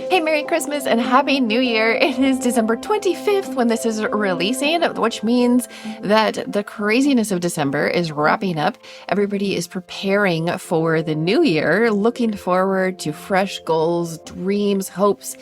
Hey, Merry Christmas and Happy New Year. It is December 25th when this is releasing, which means that the craziness of December is wrapping up. Everybody is preparing for the new year, looking forward to fresh goals, dreams, hopes,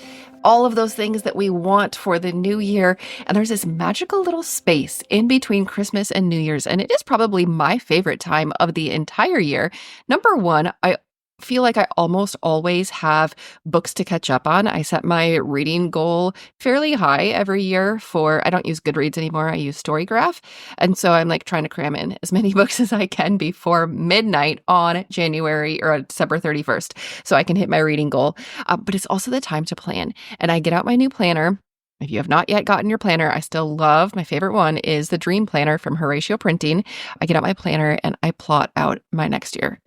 all of those things that we want for the new year. And there's this magical little space in between Christmas and New Year's. And it is probably my favorite time of the entire year. Number one, I feel like I almost always have books to catch up on. I set my reading goal fairly high every year I don't use Goodreads anymore. I use Storygraph. And so I'm like trying to cram in as many books as I can before midnight on January or December 31st so I can hit my reading goal. But it's also the time to plan. And I get out my new planner. If you have not yet gotten your planner, I still love, my favorite one is the Dream Planner from Horatio Printing. I get out my planner and I plot out my next year.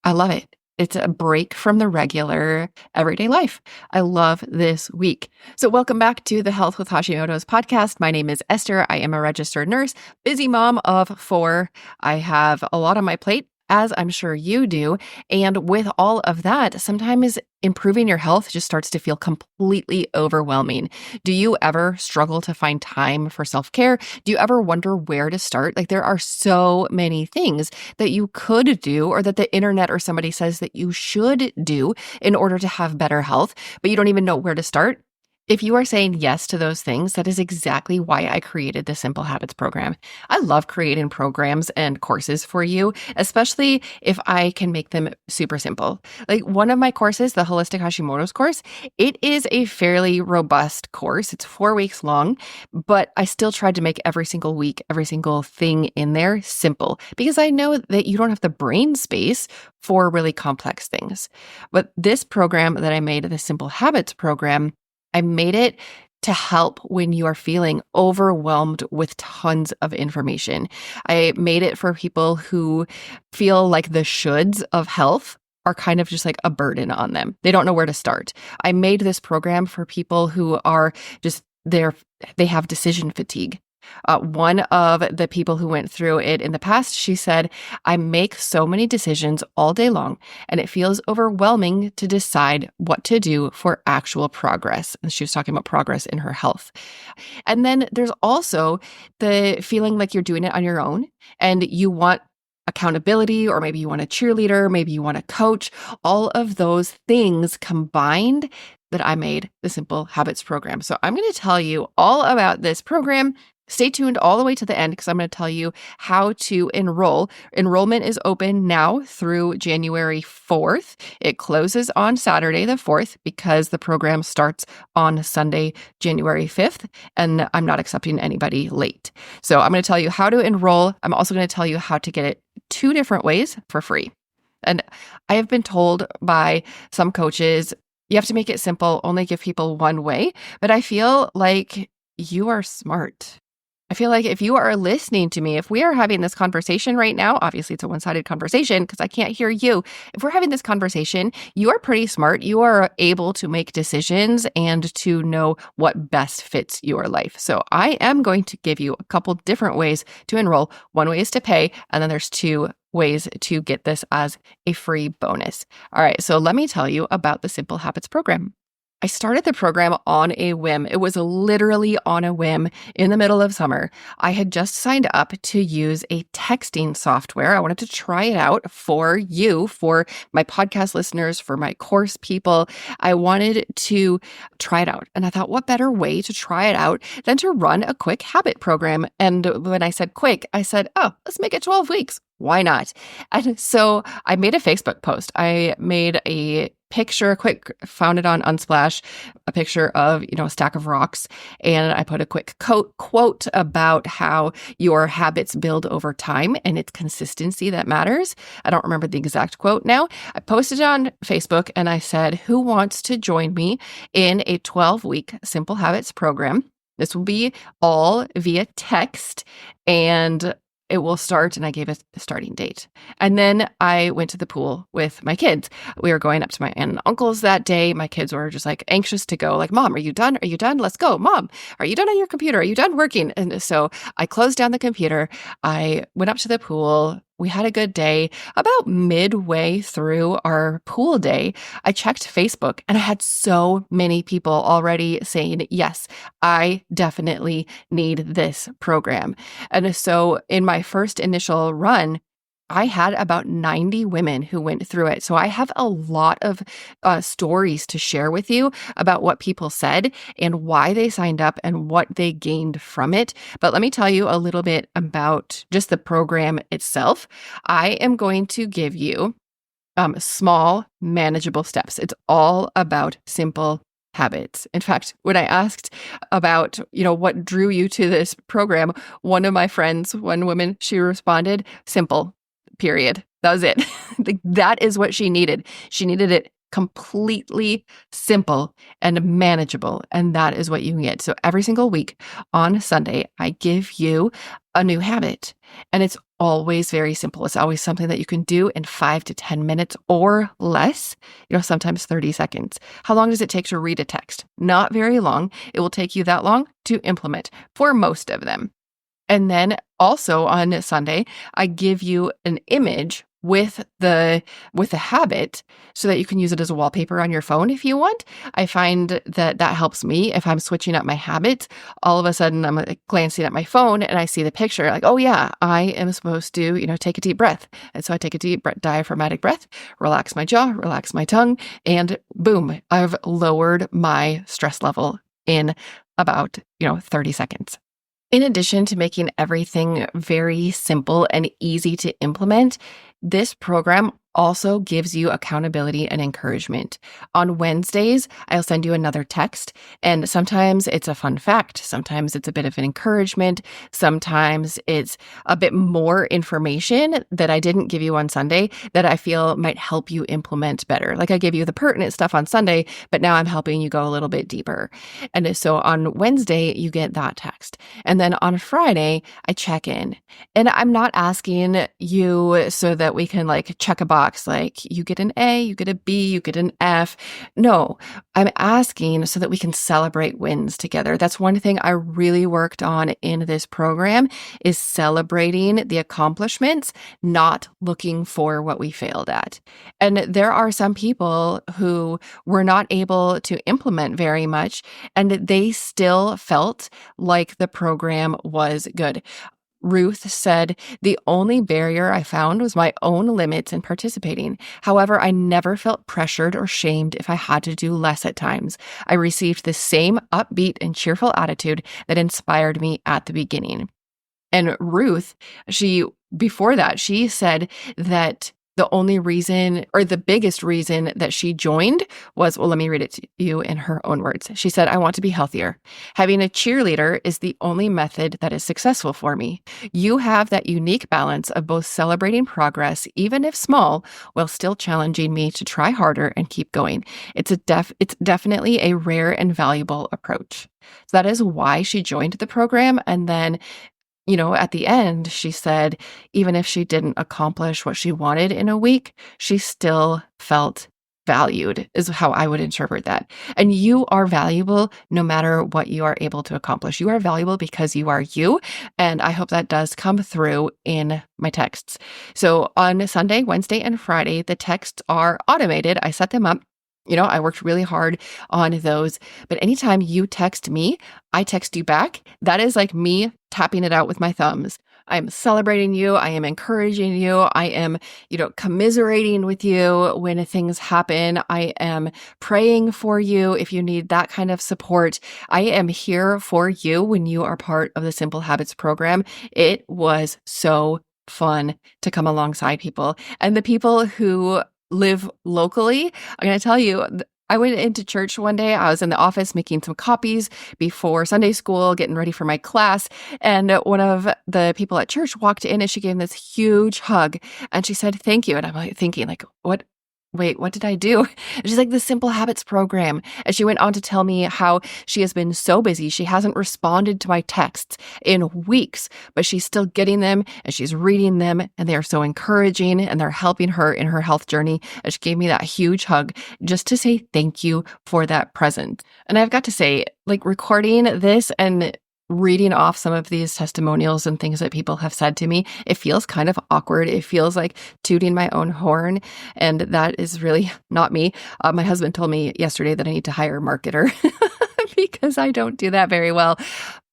I love it. It's a break from the regular everyday life. I love this week. So welcome back to the Health with Hashimoto's podcast. My name is Esther. I am a registered nurse, busy mom of 4. I have a lot on my plate, as I'm sure you do. And with all of that, sometimes improving your health just starts to feel completely overwhelming. Do you ever struggle to find time for self-care? Do you ever wonder where to start? Like, there are so many things that you could do or that the internet or somebody says that you should do in order to have better health, but you don't even know where to start. If you are saying yes to those things, that is exactly why I created the Simple Habits program. I love creating programs and courses for you, especially if I can make them super simple. Like one of my courses, the Holistic Hashimoto's course, it is a fairly robust course. It's 4 weeks long, but I still tried to make every single week, every single thing in there simple because I know that you don't have the brain space for really complex things. But this program that I made, the Simple Habits program, I made it to help when you are feeling overwhelmed with tons of information. I made it for people who feel like the shoulds of health are kind of just like a burden on them. They don't know where to start. I made this program for people who are just they have decision fatigue. One of the people who went through it in the past, she said, I make so many decisions all day long, and it feels overwhelming to decide what to do for actual progress. And she was talking about progress in her health. And then there's also the feeling like you're doing it on your own and you want accountability, or maybe you want a cheerleader, maybe you want a coach, all of those things combined that I made the Simple Habits program. So I'm going to tell you all about this program. Stay tuned all the way to the end because I'm going to tell you how to enroll. Enrollment is open now through January 4th. It closes on Saturday the 4th because the program starts on Sunday, January 5th, and I'm not accepting anybody late. So I'm going to tell you how to enroll. I'm also going to tell you how to get it 2 different ways for free. And I have been told by some coaches, you have to make it simple, only give people one way. But I feel like you are smart. I feel like if you are listening to me, if we are having this conversation right now, obviously it's a one-sided conversation because I can't hear you. If we're having this conversation, you are pretty smart. You are able to make decisions and to know what best fits your life. So I am going to give you a couple different ways to enroll. One way is to pay, and then there's 2 ways to get this as a free bonus. All right, so let me tell you about the Simple Habits program. I started the program on a whim. It was literally on a whim in the middle of summer. I had just signed up to use a texting software. I wanted to try it out for you, for my podcast listeners, for my course people. I wanted to try it out. And I thought, what better way to try it out than to run a quick habit program? And when I said quick, I said, oh, let's make it 12 weeks. Why not? And so I made a Facebook post. I made a picture, found it on Unsplash, a picture of, a stack of rocks. And I put a quick quote about how your habits build over time and it's consistency that matters. I don't remember the exact quote now. I posted it on Facebook and I said, who wants to join me in a 12-week Simple Habits program? This will be all via text and it will start, and I gave a starting date. And then I went to the pool with my kids. We were going up to my aunt and uncle's that day. My kids were just like anxious to go, like, Mom, are you done? Are you done? Let's go. Mom, are you done on your computer? Are you done working? And so I closed down the computer. I went up to the pool. We had a good day. About midway through our pool day, I checked Facebook and I had so many people already saying, yes, I definitely need this program. And so in my first initial run, I had about 90 women who went through it. So I have a lot of stories to share with you about what people said and why they signed up and what they gained from it. But let me tell you a little bit about just the program itself. I am going to give you small, manageable steps. It's all about simple habits. In fact, when I asked about, what drew you to this program, one of my friends, one woman, she responded, simple, period. That was it. That is what she needed. She needed it completely simple and manageable. And that is what you can get. So every single week on Sunday, I give you a new habit. And it's always very simple. It's always something that you can do in 5 to 10 minutes or less, sometimes 30 seconds. How long does it take to read a text? Not very long. It will take you that long to implement for most of them. And then also on Sunday, I give you an image with the habit so that you can use it as a wallpaper on your phone if you want. I find that helps me if I'm switching up my habits. All of a sudden, I'm glancing at my phone and I see the picture like, oh yeah, I am supposed to, take a deep breath. And so I take a deep diaphragmatic breath, relax my jaw, relax my tongue, and boom, I've lowered my stress level in about, 30 seconds. In addition to making everything very simple and easy to implement, this program also gives you accountability and encouragement. On Wednesdays, I'll send you another text, and sometimes it's a fun fact, sometimes it's a bit of an encouragement, sometimes it's a bit more information that I didn't give you on Sunday that I feel might help you implement better. Like I gave you the pertinent stuff on Sunday, but now I'm helping you go a little bit deeper. And so on Wednesday, you get that text. And then on Friday, I check in. And I'm not asking you so that we can check a box, like you get an A, you get a B, you get an F. No, I'm asking so that we can celebrate wins together. That's one thing I really worked on in this program is celebrating the accomplishments, not looking for what we failed at. And there are some people who were not able to implement very much, and they still felt like the program was good. Ruth said, the only barrier I found was my own limits in participating. However, I never felt pressured or shamed if I had to do less at times. I received the same upbeat and cheerful attitude that inspired me at the beginning. And Ruth, before that, she said that the only reason or the biggest reason that she joined was, well, let me read it to you in her own words. She said, I want to be healthier. Having a cheerleader is the only method that is successful for me. You have that unique balance of both celebrating progress, even if small, while still challenging me to try harder and keep going. It's definitely a rare and valuable approach. So that is why she joined the program. And then at the end, she said, even if she didn't accomplish what she wanted in a week, she still felt valued, is how I would interpret that. And you are valuable no matter what you are able to accomplish. You are valuable because you are you. And I hope that does come through in my texts. So on Sunday, Wednesday, and Friday, the texts are automated. I set them up. I worked really hard on those, but anytime you text me, I text you back. That is like me tapping it out with my thumbs. I'm celebrating you. I am encouraging you. I am, commiserating with you when things happen. I am praying for you if you need that kind of support. I am here for you when you are part of the Simple Habits program. It was so fun to come alongside people, and the people who live locally. I'm going to tell you, I went into church one day. I was in the office making some copies before Sunday school, getting ready for my class. And one of the people at church walked in and she gave me this huge hug. And she said, thank you. And I'm thinking what did I do? And she's like, the Simple Habits program. And she went on to tell me how she has been so busy. She hasn't responded to my texts in weeks, but she's still getting them and she's reading them, and they're so encouraging and they're helping her in her health journey. And she gave me that huge hug just to say thank you for that present. And I've got to say, recording this and reading off some of these testimonials and things that people have said to me, it feels kind of awkward. It feels like tooting my own horn. And that is really not me. My husband told me yesterday that I need to hire a marketer because I don't do that very well.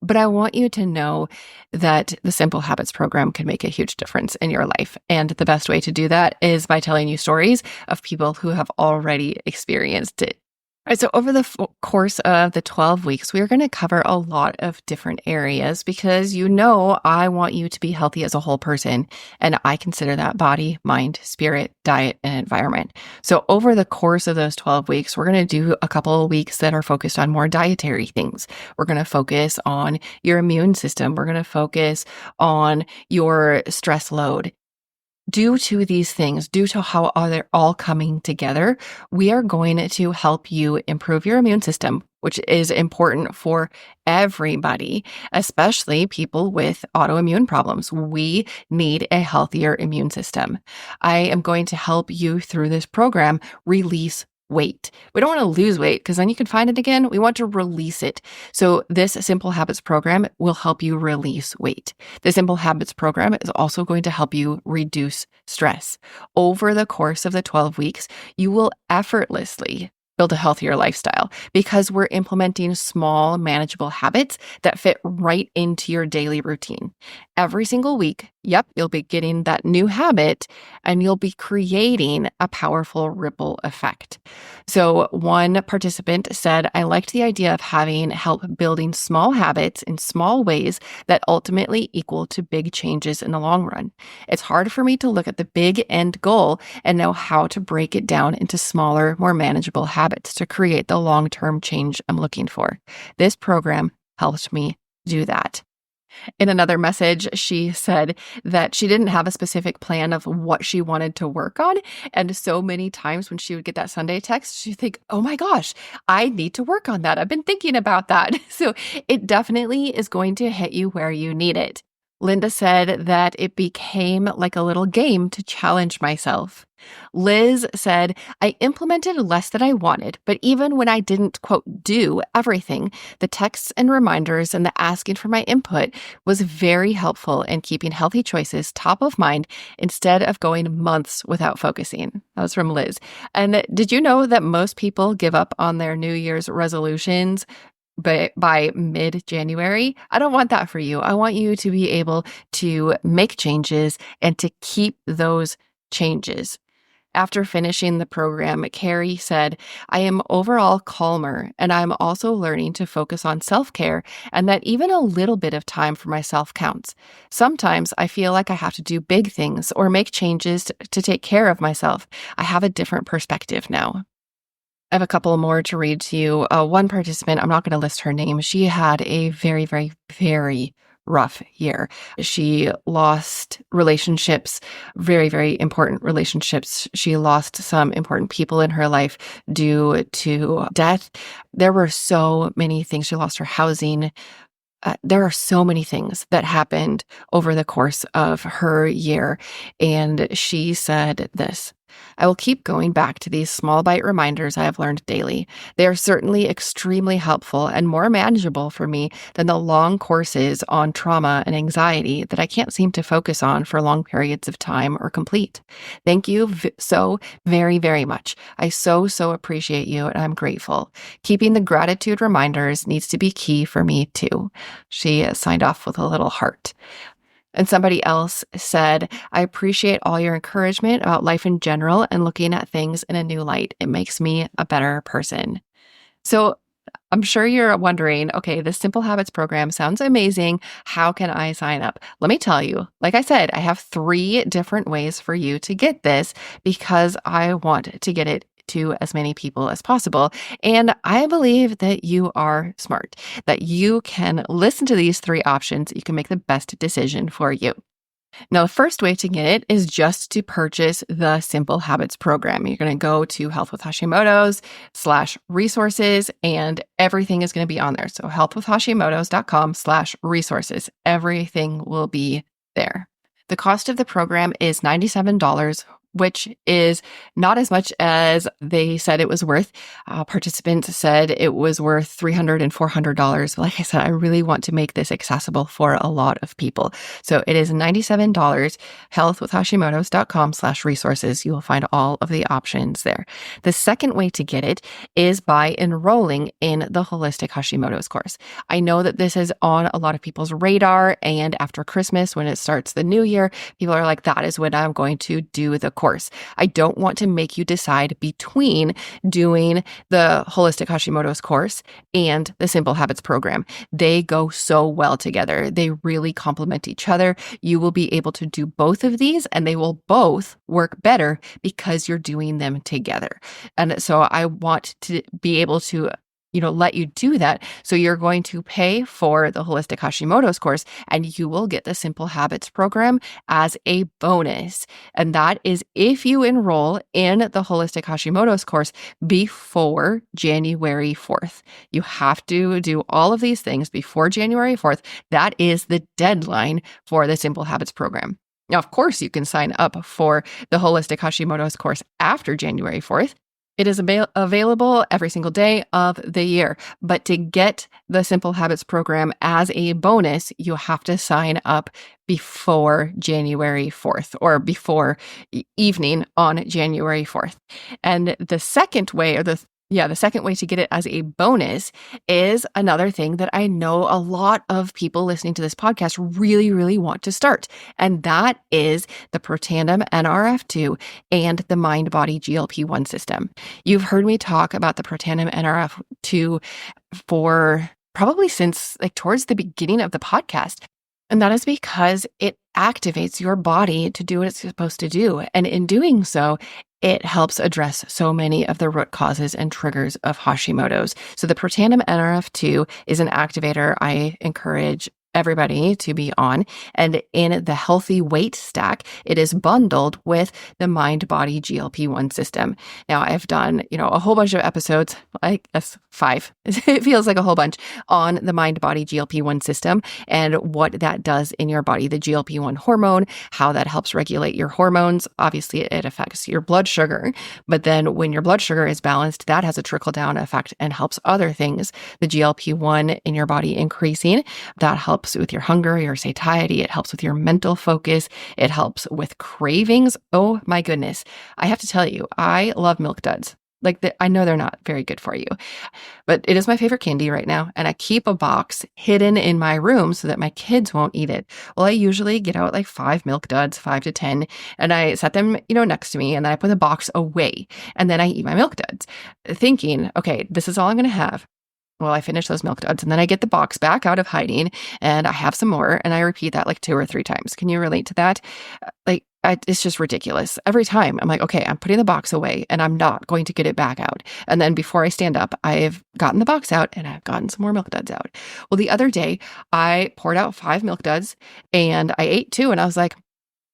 But I want you to know that the Simple Habits program can make a huge difference in your life. And the best way to do that is by telling you stories of people who have already experienced it. All right, so over the course of the 12 weeks, we're going to cover a lot of different areas because I want you to be healthy as a whole person. And I consider that body, mind, spirit, diet, and environment. So over the course of those 12 weeks, we're going to do a couple of weeks that are focused on more dietary things. We're going to focus on your immune system. We're going to focus on your stress load. Due to these things, due to how they're all coming together, we are going to help you improve your immune system, which is important for everybody, especially people with autoimmune problems. We need a healthier immune system. I am going to help you through this program release weight. We don't want to lose weight because then you can find it again. We want to release it. So this Simple Habits program will help you release weight. The Simple Habits program is also going to help you reduce stress. Over the course of the 12 weeks, you will effortlessly build a healthier lifestyle because we're implementing small, manageable habits that fit right into your daily routine. Every single week, you'll be getting that new habit and you'll be creating a powerful ripple effect. So one participant said, I liked the idea of having help building small habits in small ways that ultimately equal to big changes in the long run. It's hard for me to look at the big end goal and know how to break it down into smaller, more manageable habits to create the long-term change I'm looking for. This program helps me do that. In another message, she said that she didn't have a specific plan of what she wanted to work on. And so many times when she would get that Sunday text, she'd think, oh my gosh, I need to work on that. I've been thinking about that. So it definitely is going to hit you where you need it. Linda said that it became like a little game to challenge myself. Liz said, I implemented less than I wanted, but even when I didn't, quote, do everything, the texts and reminders and the asking for my input was very helpful in keeping healthy choices top of mind instead of going months without focusing. That was from Liz. And did you know that most people give up on their New Year's resolutions by mid-January? I don't want that for you. I want you to be able to make changes and to keep those changes. After finishing the program, Carrie said, I am overall calmer, and I'm also learning to focus on self-care and that even a little bit of time for myself counts. Sometimes I feel like I have to do big things or make changes to take care of myself. I have a different perspective now. I have a couple more to read to you. One participant, I'm not going to list her name, she had a very, very, very rough year. She lost relationships, very, very important relationships. She lost some important people in her life due to death. There were so many things. She lost her housing. There are so many things that happened over the course of her year. And she said this, I will keep going back to these small bite reminders I have learned daily. They are certainly extremely helpful and more manageable for me than the long courses on trauma and anxiety that I can't seem to focus on for long periods of time or complete. Thank you so very, very much. I so appreciate you and I'm grateful. Keeping the gratitude reminders needs to be key for me too. She signed off with a little heart. And somebody else said, I appreciate all your encouragement about life in general and looking at things in a new light. It makes me a better person. So I'm sure you're wondering, okay, this Simple Habits program sounds amazing. How can I sign up? Let me tell you, like I said, I have 3 different ways for you to get this because I want to get it to as many people as possible. And I believe that you are smart, that you can listen to these 3 options. You can make the best decision for you. Now, the first way to get it is just to purchase the Simple Habits program. You're going to go to Health with Hashimoto's /resources and everything is going to be on there. So healthwithhashimotos.com/resources. Everything will be there. The cost of the program is $97 which is not as much as they said it was worth. Participants said it was worth $300 and $400. Like I said, I really want to make this accessible for a lot of people. So it is $97, healthwithhashimotos.com/resources. You will find all of the options there. The second way to get it is by enrolling in the Holistic Hashimoto's course. I know that this is on a lot of people's radar, and after Christmas, when it starts the new year, people are like, that is when I'm going to do the course. I don't want to make you decide between doing the Holistic Hashimoto's course and the Simple Habits program. They go so well together. They really complement each other. You will be able to do both of these, and they will both work better because you're doing them together. And so I want to be able to let you do that. So you're going to pay for the Holistic Hashimoto's course, and you will get the Simple Habits program as a bonus. And that is if you enroll in the Holistic Hashimoto's course before January 4th. You have to do all of these things before January 4th. That is the deadline for the Simple Habits program. Now, of course, you can sign up for the Holistic Hashimoto's course after January 4th. It is available every single day of the year. But to get the Simple Habits program as a bonus, you have to sign up before January 4th or before evening on January 4th. And the second way, the second way to get it as a bonus is another thing that I know a lot of people listening to this podcast really, really want to start. And that is the Protandim NRF2 and the Mind-Body GLP-1 system. You've heard me talk about the Protandim NRF2 for probably since towards the beginning of the podcast. And that is because it activates your body to do what it's supposed to do. And in doing so, it helps address so many of the root causes and triggers of Hashimoto's. So the Protandim NRF2 is an activator I encourage everybody to be on. And in the Healthy Weight Stack, it is bundled with the Mind-Body GLP-1 system. Now, I've done, a whole bunch of episodes, I guess 5, it feels like a whole bunch, on the Mind-Body GLP-1 system and what that does in your body, the GLP-1 hormone, how that helps regulate your hormones. Obviously, it affects your blood sugar, but then when your blood sugar is balanced, that has a trickle-down effect and helps other things. The GLP-1 in your body increasing, that helps with your hunger, your satiety. It helps with your mental focus. It helps with cravings. Oh my goodness. I have to tell you, I love Milk Duds. I know they're not very good for you, but it is my favorite candy right now. And I keep a box hidden in my room so that my kids won't eat it. Well, I usually get out 5 Milk Duds, 5 to 10, and I set them, next to me, and then I put the box away, and then I eat my Milk Duds thinking, okay, this is all I'm going to have. Well, I finish those Milk Duds, and then I get the box back out of hiding, and I have some more, and I repeat that 2 or 3 times. Can you relate to that? It's just ridiculous. Every time I'm like, okay, I'm putting the box away, and I'm not going to get it back out. And then before I stand up, I've gotten the box out, and I've gotten some more Milk Duds out. Well, the other day, I poured out 5 Milk Duds, and I ate 2, and I was like,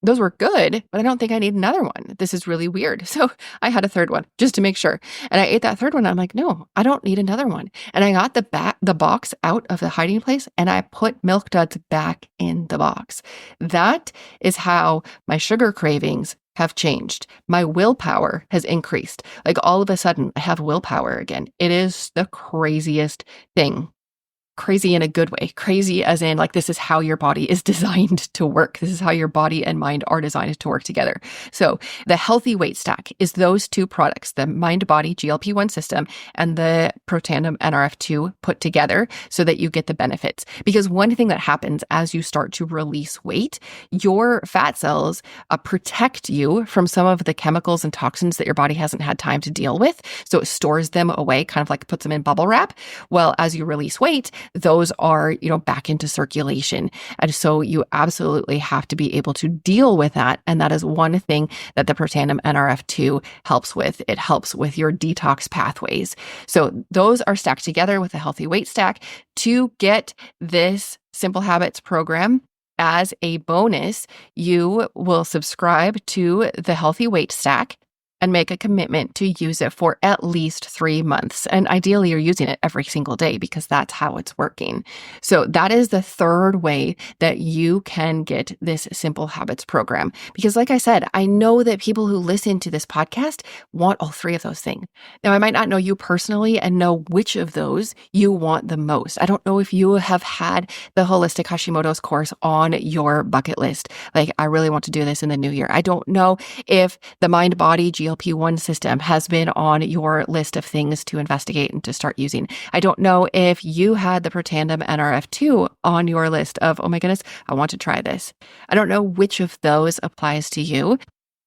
those were good, but I don't think I need another one. This is really weird. So I had a third one just to make sure. And I ate that third one. And I'm like, no, I don't need another one. And I got the box out of the hiding place, and I put Milk Duds back in the box. That is how my sugar cravings have changed. My willpower has increased. All of a sudden, I have willpower again. It is the craziest thing. Crazy in a good way. Crazy as in this is how your body is designed to work. This is how your body and mind are designed to work together. So the Healthy Weight Stack is those 2 products, the Mind-Body GLP-1 system and the Protandim NRF2 put together so that you get the benefits. Because one thing that happens as you start to release weight, your fat cells protect you from some of the chemicals and toxins that your body hasn't had time to deal with. So it stores them away, kind of puts them in bubble wrap. Well, as you release weight, those are, back into circulation. And so you absolutely have to be able to deal with that. And that is one thing that the Protandim NRF2 helps with. It helps with your detox pathways. So those are stacked together with a Healthy Weight Stack. To get this Simple Habits program as a bonus, you will subscribe to the Healthy Weight Stack. and make a commitment to use it for at least 3 months. And ideally, you're using it every single day because that's how it's working. So that is the third way that you can get this Simple Habits program. Because like I said, I know that people who listen to this podcast want all three of those things. Now, I might not know you personally and know which of those you want the most. I don't know if you have had the Holistic Hashimoto's course on your bucket list. Like, I really want to do this in the new year. I don't know if the mind-body GLP-1 system has been on your list of things to investigate and to start using. I don't know if you had the Protandim NRF2 on your list of, oh my goodness, I want to try this. I don't know which of those applies to you,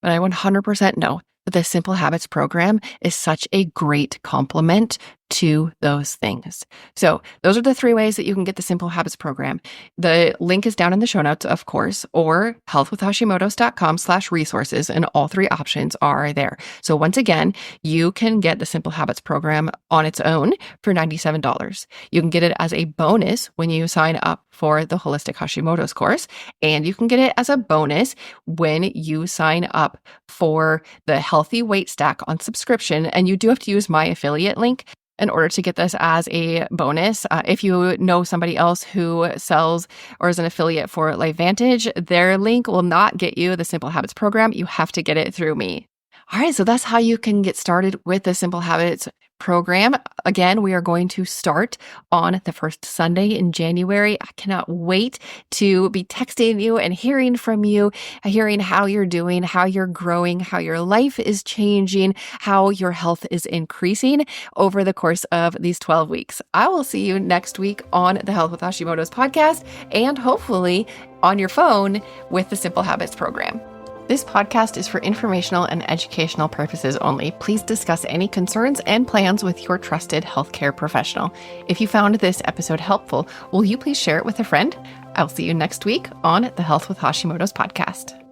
but I 100% know that the Simple Habits program is such a great complement to those things. So those are the three ways that you can get the Simple Habits program. The link is down in the show notes, of course, or healthwithhashimotos.com/resources, and all three options are there. So once again, you can get the Simple Habits program on its own for $97. You can get it as a bonus when you sign up for the Holistic Hashimoto's course, and you can get it as a bonus when you sign up for the Healthy Weight Stack on subscription, and you do have to use my affiliate link in order to get this as a bonus. If you know somebody else who sells or is an affiliate for LifeVantage, their link will not get you the Simple Habits program. You have to get it through me. All right, so that's how you can get started with the Simple Habits program. Again, we are going to start on the first Sunday in January. I cannot wait to be texting you and hearing from you, hearing how you're doing, how you're growing, how your life is changing, how your health is increasing over the course of these 12 weeks. I will see you next week on the Health with Hashimoto's podcast, and hopefully on your phone with the Simple Habits program. This podcast is for informational and educational purposes only. Please discuss any concerns and plans with your trusted healthcare professional. If you found this episode helpful, will you please share it with a friend? I'll see you next week on the Health with Hashimoto's podcast.